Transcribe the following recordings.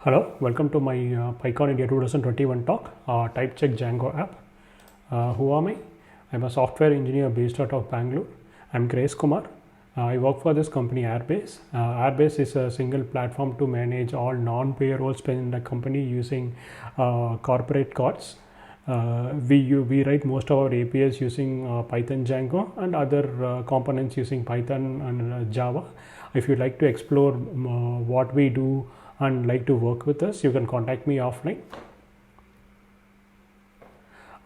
Hello, welcome to my PyCon India 2021 talk, Type Check Django app. Who am I? I'm a software engineer based out of Bangalore. I'm Grace Kumar. I work for this company Airbase. Airbase is a single platform to manage all non-payroll spend in the company using corporate cards. We write most of our APIs using Python Django and other components using Python and Java. If you'd like to explore what we do and like to work with us, you can contact me offline.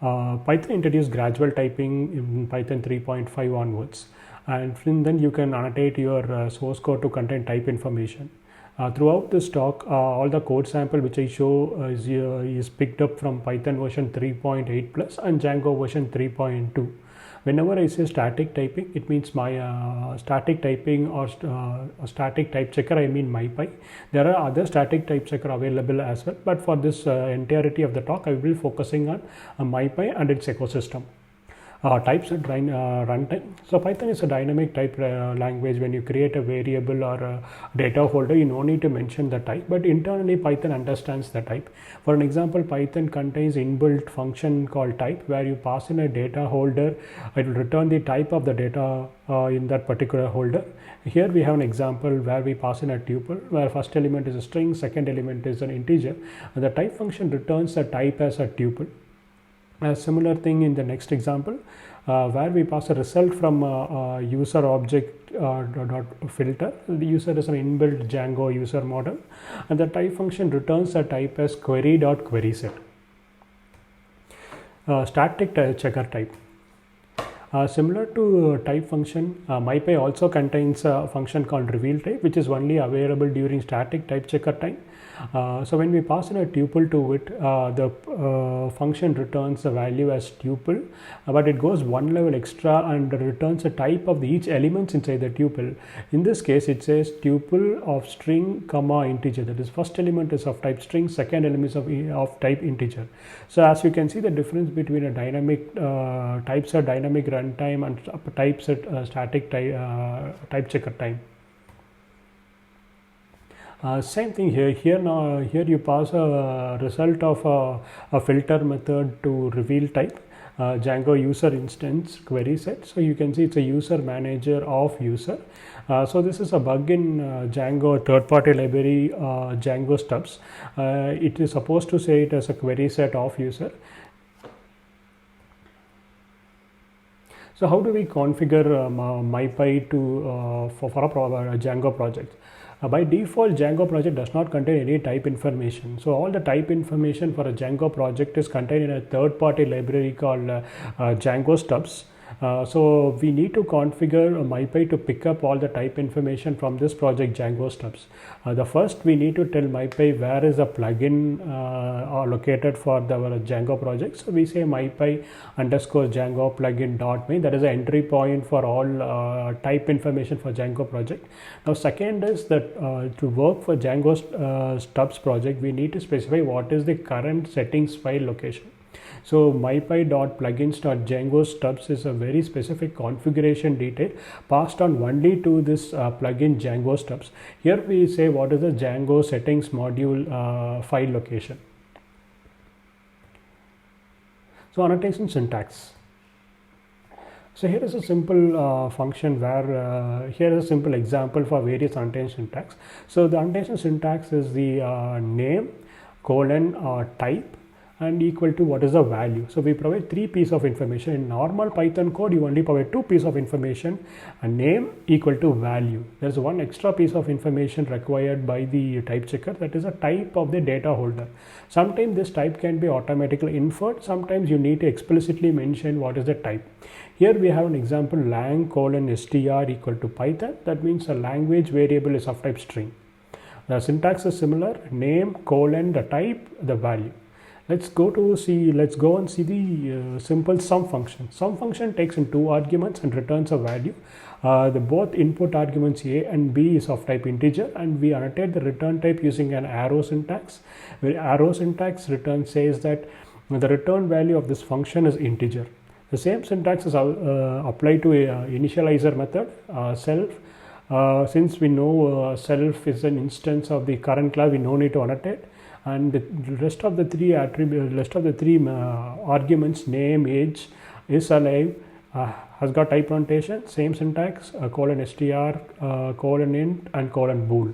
Python introduced gradual typing in Python 3.5 onwards, and then you can annotate your source code to contain type information. Throughout this talk, all the code sample which I show is picked up from Python version 3.8 plus and Django version 3.2. Whenever I say static typing, it means my static typing or static type checker, I mean MyPy. There are other static type checker available as well, but for this entirety of the talk, I will be focusing on MyPy and its ecosystem. Types at runtime. So Python is a dynamic type language. When you create a variable or a data holder, you no need to mention the type, but internally Python understands the type. For an example, Python contains inbuilt function called type, where you pass in a data holder, it will return the type of the data in that particular holder. Here we have an example where we pass in a tuple, where first element is a string, second element is an integer, and the type function returns the type as a tuple. A similar thing in the next example, where we pass a result from user object dot filter. The user is an inbuilt Django user model, and the type function returns the type as query dot query set. Static checker type. Similar to type function, MyPy also contains a function called reveal type, which is only available during static type checker time. So when we pass in a tuple to it, the function returns the value as tuple, but it goes one level extra and returns a type of each element inside the tuple. In this case, it says tuple of string comma integer. That is, first element is of type string, second element is of type integer. So as you can see, the difference between a dynamic types are dynamic runtime and types at static type checker time. Same thing here. Here you pass a result of a filter method to reveal type. Django user instance query set. So you can see it's a user manager of user. So this is a bug in Django third-party library Django stubs. It is supposed to say it as a query set of user. So how do we configure MyPy to for a Django project? By default, Django project does not contain any type information. So all the type information for a Django project is contained in a third-party library called Django stubs. So we need to configure MyPy to pick up all the type information from this project Django stubs. The first, we need to tell MyPy where is the plugin located for the Django project. So we say MyPy underscore Django plugin dot main. That is the entry point for all type information for Django project. Now second is that to work for Django stubs project, we need to specify what is the current settings file location. So mypy.plugins.django stubs is a very specific configuration detail passed on only to this plugin Django stubs. Here we say what is the Django settings module file location. So annotation syntax. So here is a simple function where here is a simple example for various annotation syntax. So the annotation syntax is the name colon type and equal to what is the value. So we provide three pieces of information. In normal Python code, you only provide two pieces of information, a name equal to value. There's one extra piece of information required by the type checker, that is a type of the data holder. Sometimes this type can be automatically inferred. Sometimes you need to explicitly mention what is the type. Here we have an example, lang colon str equal to Python. That means a language variable is of type string. The syntax is similar, name colon the type, the value. Let's go and see the simple sum function. Sum function takes in two arguments and returns a value. The both input arguments a and b is of type integer, and we annotate the return type using an arrow syntax. Where arrow syntax return says that the return value of this function is integer. The same syntax is applied to a initializer method, self Since we know self is an instance of the current class, we no need to annotate, and the rest of the three attributes, rest of the three arguments, name, age, is alive, has got type notation, same syntax, colon str, colon int, and colon bool.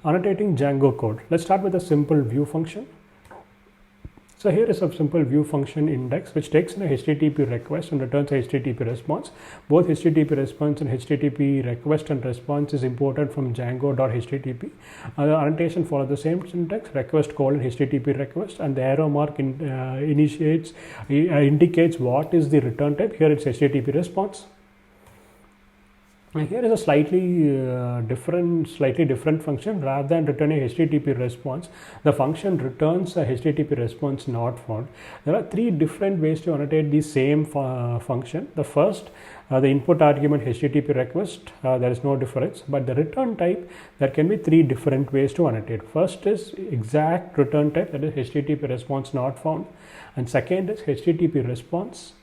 Annotating Django code. Let's start with a simple view function. So here is a simple view function index which takes in a HTTP request and returns a HTTP response. Both HTTP response and HTTP request and response is imported from Django.http. The annotation follows the same syntax, request colon HTTP request, and the arrow mark indicates what is the return type. Here it's HTTP response. And here is a slightly different function. Rather than returning HTTP response, the function returns a HTTP response not found. There are three different ways to annotate the same function. The first, the input argument HTTP request, there is no difference, but the return type, there can be three different ways to annotate. First is exact return type, that is HTTP response not found, and second is HTTP response,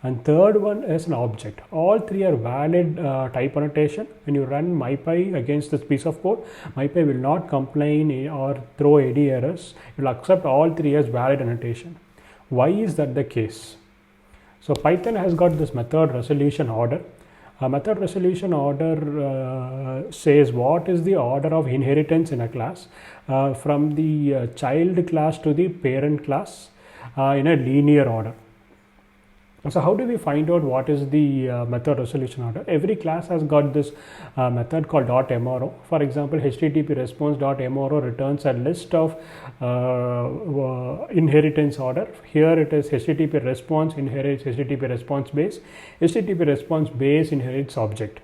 and third one is an object. All three are valid type annotation. When you run MyPy against this piece of code, MyPy will not complain or throw any errors. It will accept all three as valid annotation. Why is that the case? So Python has got this method resolution order. A method resolution order says what is the order of inheritance in a class from the child class to the parent class in a linear order. So how do we find out what is the method resolution order? Every class has got this method called .mro. For example, HTTP response.mro returns a list of inheritance order. Here it is HTTP response inherits HTTP response base. HTTP response base inherits object.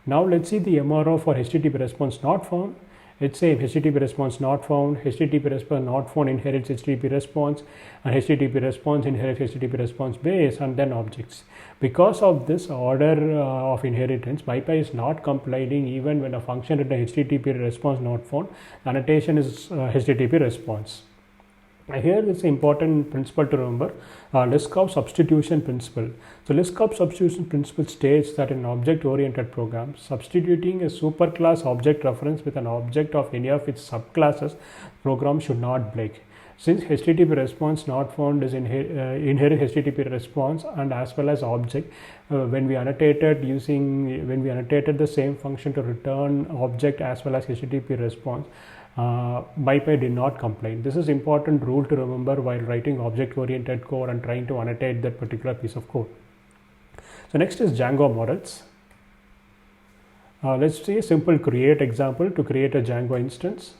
Now let's see the MRO for HTTP response not found. Let's say HTTP response not found, HTTP response not found inherits HTTP response, and HTTP response inherits HTTP response base, and then objects. Because of this order of inheritance, MyPy is not complaining even when a function returns HTTP response not found. The annotation is HTTP response. Here is an important principle to remember, Liskov substitution principle. So Liskov substitution principle states that in an object-oriented program, substituting a superclass object reference with an object of any of its subclasses, program should not break. Since HTTP response not found is inherit HTTP response and as well as object, when we annotated the same function to return object as well as HTTP response, MyPy did not complain. This is important rule to remember while writing object-oriented code and trying to annotate that particular piece of code. So next is Django models. Let's see a simple create example to create a Django instance.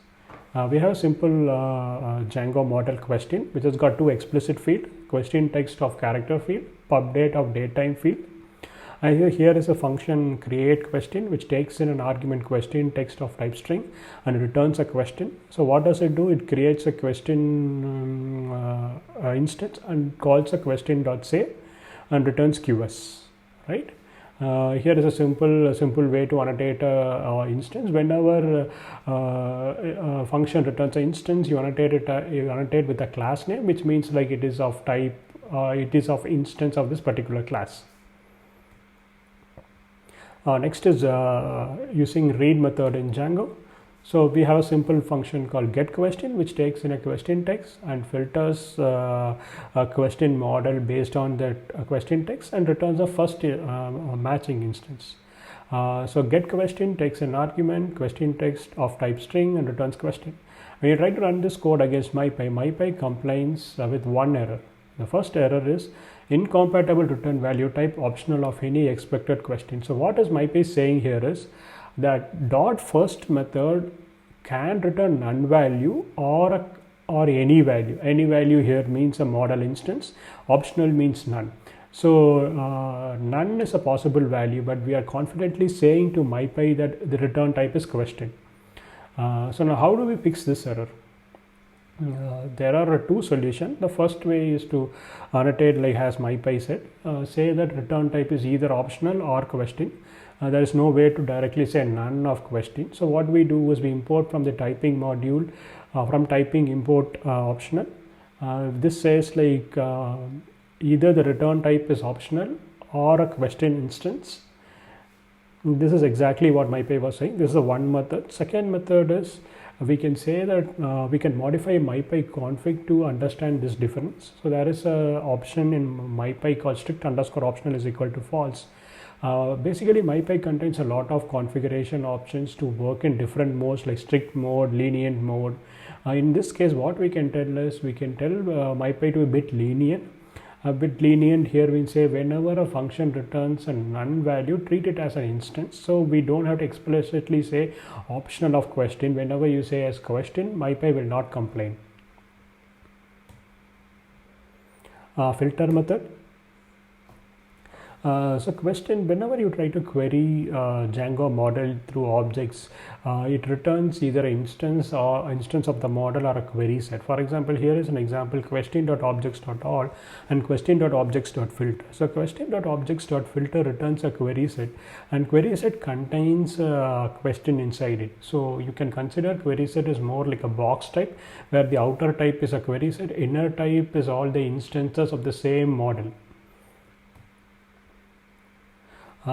We have a simple Django model question which has got two explicit field, question text of character field, pub date of datetime field. And here is a function create question which takes in an argument question text of type string and returns a question. So what does it do? It creates a question instance and calls a question.say and returns QS, right? Here is a simple way to annotate a instance. Whenever a function returns an instance, you annotate with a class name, which means like it is of type, it is of instance of this particular class. Next is using read method in Django. So we have a simple function called getQuestion which takes in a question text and filters a question model based on that question text and returns a first matching instance. So getQuestion takes an argument question text of type string and returns question. When you try to run this code against MyPy complains with one error. The first error is incompatible return value type optional of any expected question. So what is MyPy saying here is that dot first method can return none value or any value. Any value here means a model instance, optional means none. So none is a possible value, but we are confidently saying to MyPy that the return type is question. So now how do we fix this error? There are two solutions. The first way is to annotate like as MyPy said, say that return type is either optional or question. There is no way to directly say none of question. So what we do is we import from the typing module, from typing import optional. This says like either the return type is optional or a question instance This is exactly what MyPy was saying. This is the one method. Second method is we can say that we can modify MyPy config to understand this difference. So there is a option in MyPy called strict underscore optional is equal to false. Basically, MyPy contains a lot of configuration options to work in different modes like strict mode, lenient mode. In this case, what we can tell is we can tell MyPy to be a bit lenient. A bit lenient here we say whenever a function returns a none value, treat it as an instance. So we don't have to explicitly say optional of question. Whenever you say as question, MyPy will not complain. Filter method. So question, whenever you try to query Django model through objects, it returns either an instance or instance of the model or a query set. For example, here is an example question.objects.all and question.objects.filter. So question.objects.filter returns a query set, and query set contains a question inside it. So you can consider query set is more like a box type where the outer type is a query set, inner type is all the instances of the same model.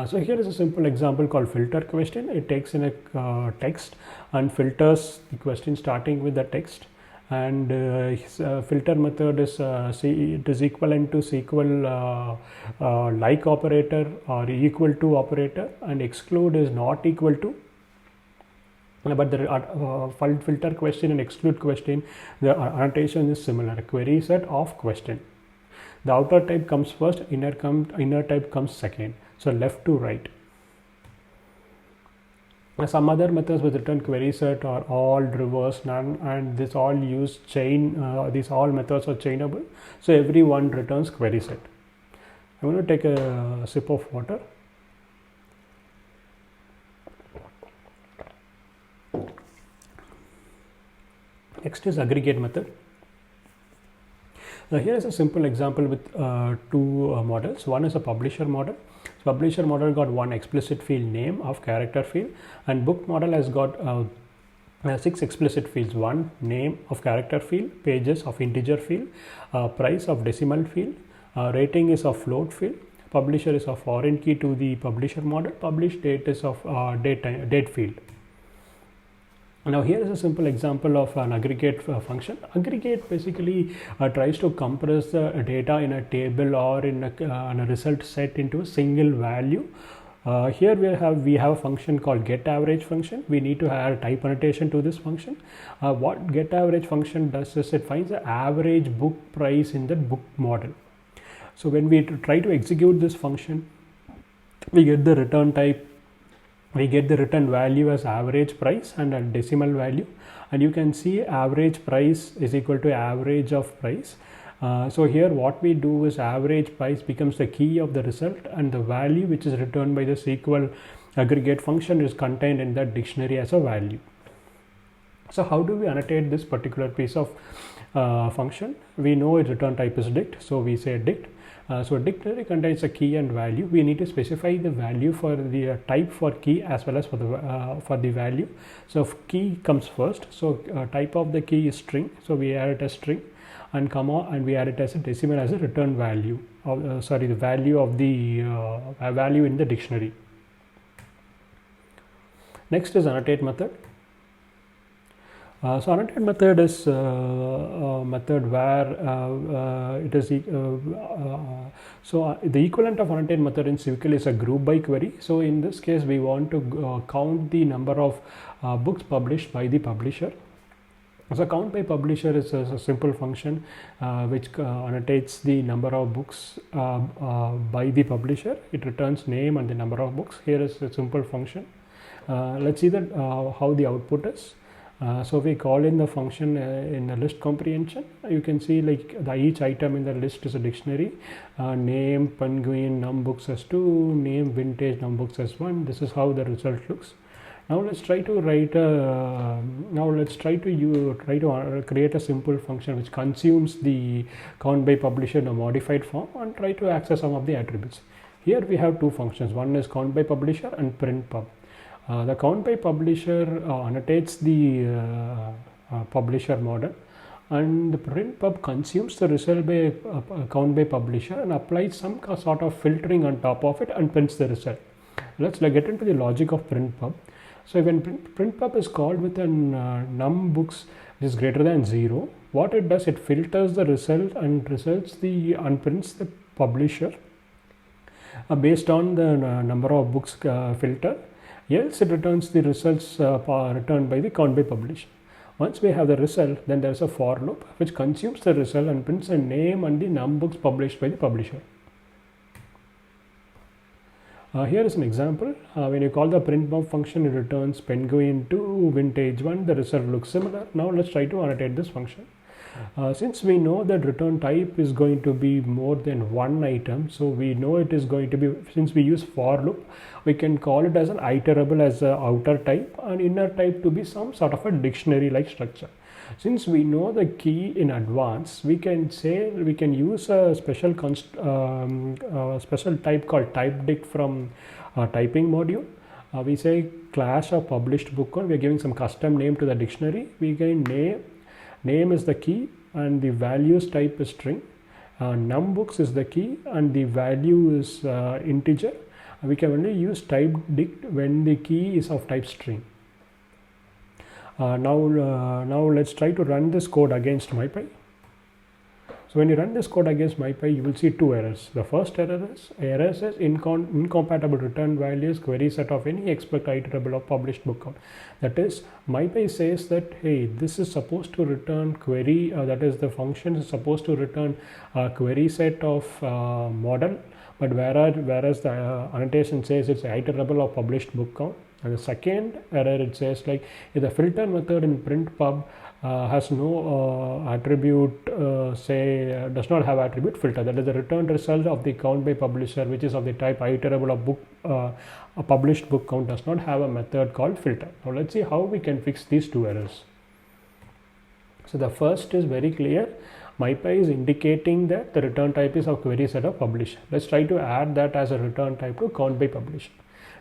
So here is a simple example called filter question. It takes in a text and filters the question starting with the text, and filter method is it is equivalent to SQL like operator or equal to operator, and exclude is not equal to. But the filter question and exclude question, the annotation is similar. Query set of question. The outer type comes first, inner type comes second. So left to right. Some other methods with return query set are all, reverse, none, and this all use chain. These all methods are chainable. So every one returns query set. I'm going to take a sip of water. Next is aggregate method. Now here is a simple example with two models. One is a publisher model. Publisher model got one explicit field, name of character field, and book model has got 6 explicit fields: 1 name of character field, pages of integer field, price of decimal field, rating is of float field, publisher is of foreign key to the publisher model, publish date is of date field. Now here is a simple example of an aggregate function. Aggregate basically tries to compress the data in a table or in a result set into a single value. Here we have a function called getAverage function. We need to add type annotation to this function. What getAverage function does is it finds the average book price in the book model. So when we try to execute this function, we get the return type. We get the return value as average price and a decimal value, and you can see average price is equal to average of price. So here what we do is average price becomes the key of the result, and the value which is returned by the SQL aggregate function is contained in that dictionary as a value. So how do we annotate this particular piece of function? We know its return type is dict, so we say dict. So a dictionary contains a key and value. We need to specify the value for the type for key as well as for the value. So key comes first. So type of the key is string. So we add it as string, and comma, and we add it as a decimal as a return value. The value of the value in the dictionary. Next is annotate method. So annotate method is a method where it is the equivalent of annotate method in SQL is a group by query. So in this case we want to count the number of books published by the publisher. So count by publisher is a simple function which annotates the number of books by the publisher. It returns name and the number of books. Here is a simple function. Let's see that how the output is. So we call in the function in the list comprehension. You can see like each item in the list is a dictionary. Name penguin num books as 2, name vintage num books as 1. This is how the result looks. Now let's try to write create a simple function which consumes the count by publisher in a modified form and try to access some of the attributes. Here we have two functions. One is count by publisher and print pub. The count by publisher annotates the publisher model, and the print pub consumes the result by count by publisher and applies some sort of filtering on top of it and prints the result. let's get into the logic of printpub. So when printpub is called with an num books is greater than 0, what it does, it filters the result and prints the publisher based on the number of books filter, else it returns the results returned by the count by publisher. Once we have the result, then there is a for loop which consumes the result and prints a name and the num books published by the publisher. Here is an example. When you call the printpub function, it returns Penguin to vintage 1. The result looks similar. Now let's try to annotate this function. Since we know that return type is going to be more than one item, so we know it is going to be, since we use for loop, we can call it as an iterable as a outer type and inner type to be some sort of a dictionary like structure. Since we know the key in advance, we can use a special special type called typedict from typing module. We say class of published book count. We are giving some custom name to the dictionary. We can name is the key and the values type is string. Num books is the key and the value is integer. We can only use typedict when the key is of type string. Now let's try to run this code against MyPy. So when you run this code against MyPy, you will see two errors. The first error says incompatible return values query set of any expect iterable of published book count. That is, MyPy says that, hey, this is supposed to return query, that is the function is supposed to return a query set of model, but whereas the annotation says it's iterable of published book count. And the second error, it says like if the filter method in printpub has no attribute, does not have attribute filter, that is the return result of the count by publisher, which is of the type iterable of book a published book count, does not have a method called filter. Now let's see how we can fix these two errors. So the first is very clear. MyPy is indicating that the return type is of query set of publisher. Let's try to add that as a return type to count by publisher.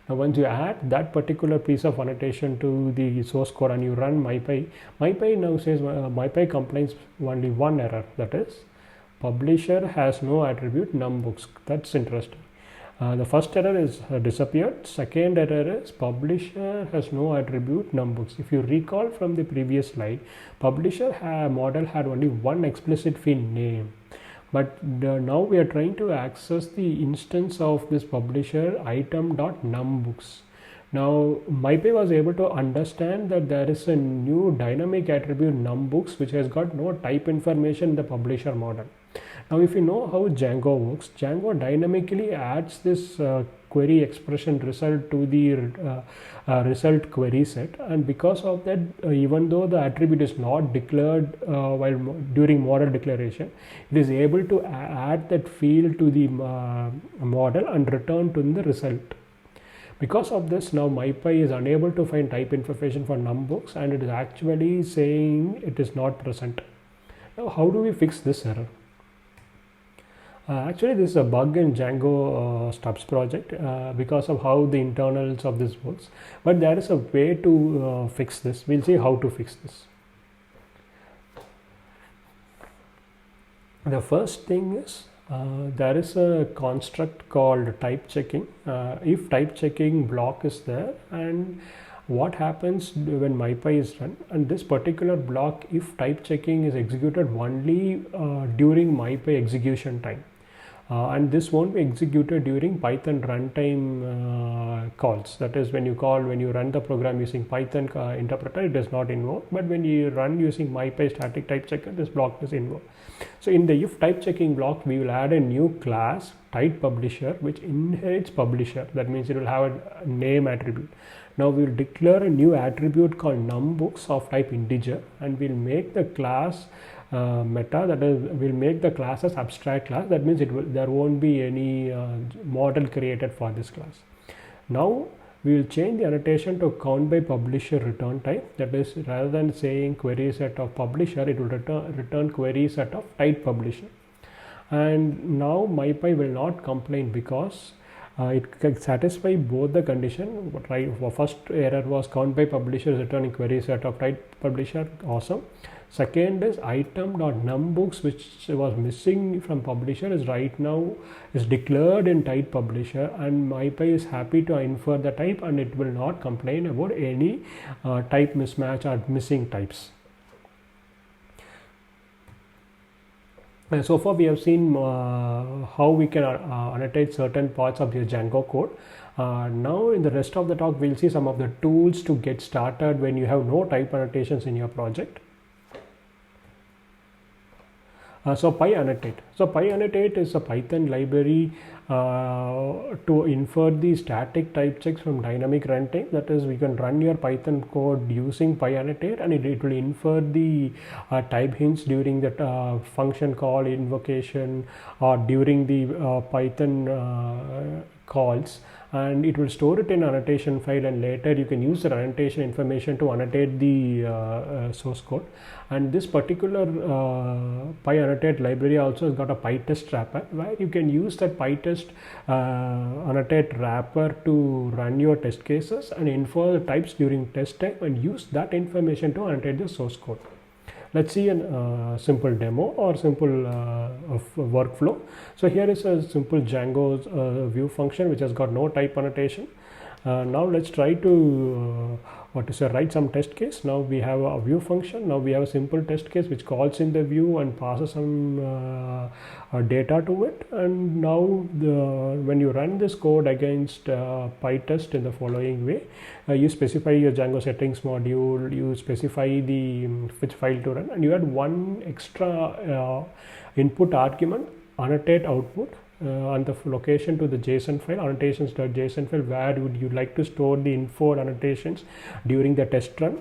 Now once you add that particular piece of annotation to the source code and you run MyPy, MyPy now says MyPy complains only one error, that is publisher has no attribute num books. That's interesting. The first error is disappeared. Second error is publisher has no attribute num books. If you recall from the previous slide, publisher model had only one explicit field name. But now we are trying to access the instance of this publisher item.numbooks. Now MyPy was able to understand that there is a new dynamic attribute numbooks which has got no type information in the publisher model. Now if you know how Django works, Django dynamically adds this query expression result to the result query set, and because of that, even though the attribute is not declared while during model declaration, it is able to add that field to the model and return to the result. Because of this, now MyPy is unable to find type information for numbooks and it is actually saying it is not present. Now how do we fix this error? Actually, this is a bug in Django stubs project because of how the internals of this works. But there is a way to fix this. We'll see how to fix this. The first thing is there is a construct called type checking. If type checking block is there, and what happens when MyPy is run, and this particular block, if type checking is executed only during MyPy execution time. And this won't be executed during Python runtime calls. That is, when you run the program using Python interpreter, it does not invoke. But when you run using MyPy static type checker, this block is invoked. So in the if type checking block, we will add a new class type publisher which inherits publisher. That means it will have a name attribute. Now we will declare a new attribute called numbooks of type integer, and we'll make the class meta, that is, will make the class as abstract class. That means there won't be any model created for this class. Now we will change the annotation to count by publisher return type. That is, rather than saying query set of publisher, it will return query set of type publisher. And now MyPy will not complain because it can satisfy both the condition. Right, first error was count by publisher is returning query set of type publisher, awesome. Second is item.numbooks, which was missing from publisher, is right now is declared in type publisher, and MyPy is happy to infer the type, and it will not complain about any type mismatch or missing types. And so far we have seen how we can annotate certain parts of the Django code. Now in the rest of the talk we'll see some of the tools to get started when you have no type annotations in your project. So PyAnnotate. So PyAnnotate is a Python library to infer the static type checks from dynamic runtime. That is, we can run your Python code using PyAnnotate, and it will infer the type hints during the function call, invocation, or during the Python calls, and it will store it in annotation file, and later you can use the annotation information to annotate the source code. And this particular PyAnnotate library also has got a PyTest wrapper, where you can use that PyTest annotate wrapper to run your test cases and infer the types during test time, and use that information to annotate the source code. Let's see a simple demo or simple workflow. So here is a simple Django view function which has got no type annotation. Now let's try to write some test case. Now we have a view function. Now we have a simple test case which calls in the view and passes some data to it. And now when you run this code against PyTest in the following way, you specify your Django settings module, you specify the which file to run, and you add one extra input argument, annotate output, on the location to the JSON file, annotations.json file, where would you like to store the info annotations during the test run.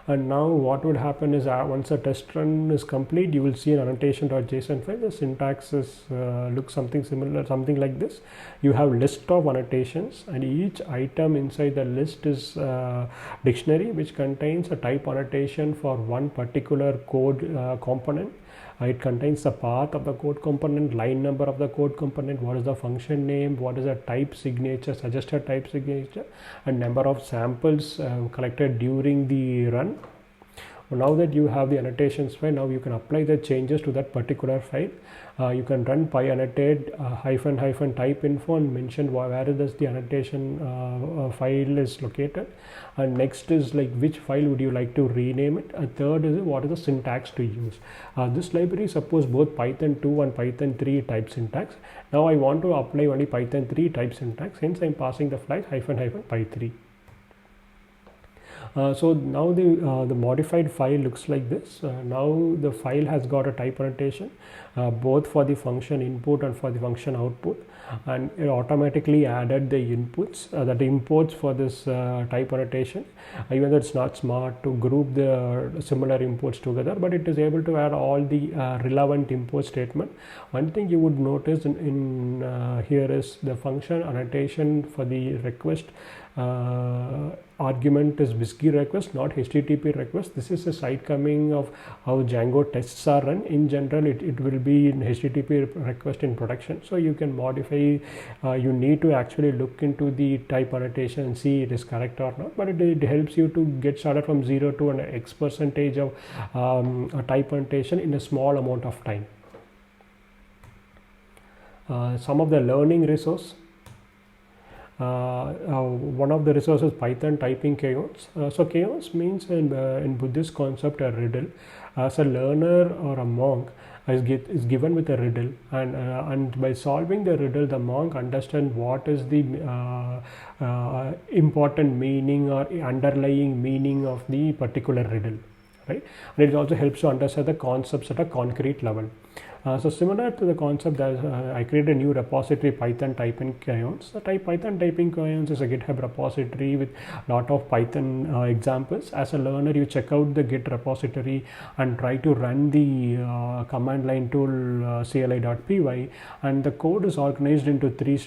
And now what would happen is once a test run is complete, you will see an annotation.json file. The syntax is looks something similar, something like this. You have list of annotations, and each item inside the list is dictionary which contains a type annotation for one particular code component. It contains the path of the code component, line number of the code component, what is the function name, what is the type signature, suggested type signature, and number of samples collected during the run. Now that you have the annotations file, now you can apply the changes to that particular file. You can run PyAnnotate -- type info and mention where is the annotation file is located. And next is like which file would you like to rename it. And third is what is the syntax to use. This library supports both Python 2 and Python 3 type syntax. Now I want to apply only Python 3 type syntax, hence I'm passing the flag --py3. So now the modified file looks like this. Now the file has got a type annotation both for the function input and for the function output, and it automatically added the inputs, the imports for this type annotation. Even though it's not smart to group the similar imports together, but it is able to add all the relevant import statement. One thing you would notice in here is the function annotation for the request argument is WSGI request, not HTTP request. This is a shortcoming of how Django tests are run. In general, it will be in HTTP request in production. So you can modify, you need to actually look into the type annotation and see it is correct or not, but it helps you to get started from 0 to an X percentage of a type annotation in a small amount of time. Some of the learning resource. One of the resources Python typing chaos. So chaos means in Buddhist concept a riddle. As a learner or a monk is given with a riddle, and by solving the riddle, the monk understands what is the important meaning or underlying meaning of the particular riddle, right? And it also helps to understand the concepts at a concrete level. So similar to the concept that I created a new repository, Python typing crayons. The Python typing crayons is a GitHub repository with a lot of Python examples. As a learner, you check out the Git repository and try to run the command line tool CLI.py, and the code is organized into three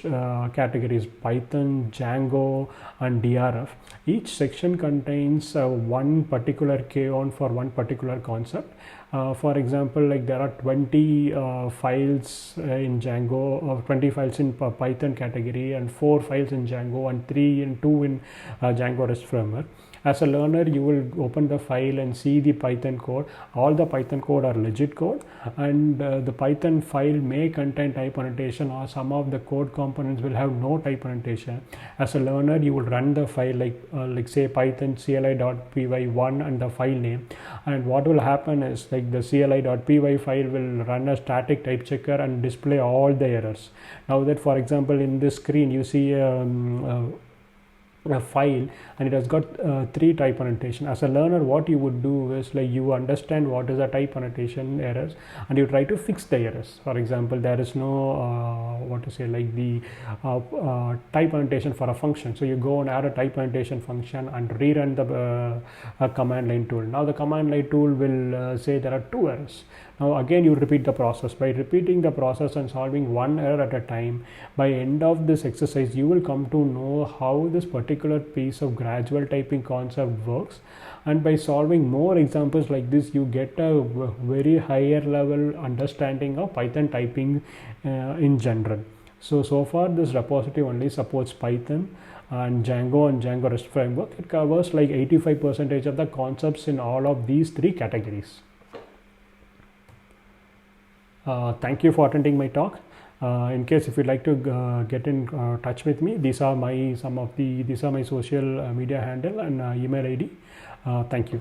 categories: Python, Django, and DRF. Each section contains one particular chaon for one particular concept. For example, like there are 20 files in Django, or 20 files in Python category, and 4 files in Django, and 3 and 2 in Django REST framework. As a learner, you will open the file and see the Python code. All the Python code are legit code, and the Python file may contain type annotation, or some of the code components will have no type annotation. As a learner, you will run the file like say Python CLI.py1 and the file name, and what will happen is like the CLI.py file will run a static type checker and display all the errors. Now that, for example, in this screen you see a file and it has got 3 type annotation. As a learner, what you would do is like you understand what is a type annotation errors, and you try to fix the errors. For example, there is no what to say, like the type annotation for a function, so you go and add a type annotation function and rerun the command line tool. Now the command line tool will say there are 2 errors. Now again you repeat the process. By repeating the process and solving one error at a time, by end of this exercise you will come to know how this particular piece of gradual typing concept works, and by solving more examples like this you get a very higher level understanding of Python typing in general. So far this repository only supports Python and Django REST framework. It covers like 85% of the concepts in all of these 3 categories. Thank you for attending my talk. In case if you'd like to get in touch with me, these are my social media handle and email ID. Thank you.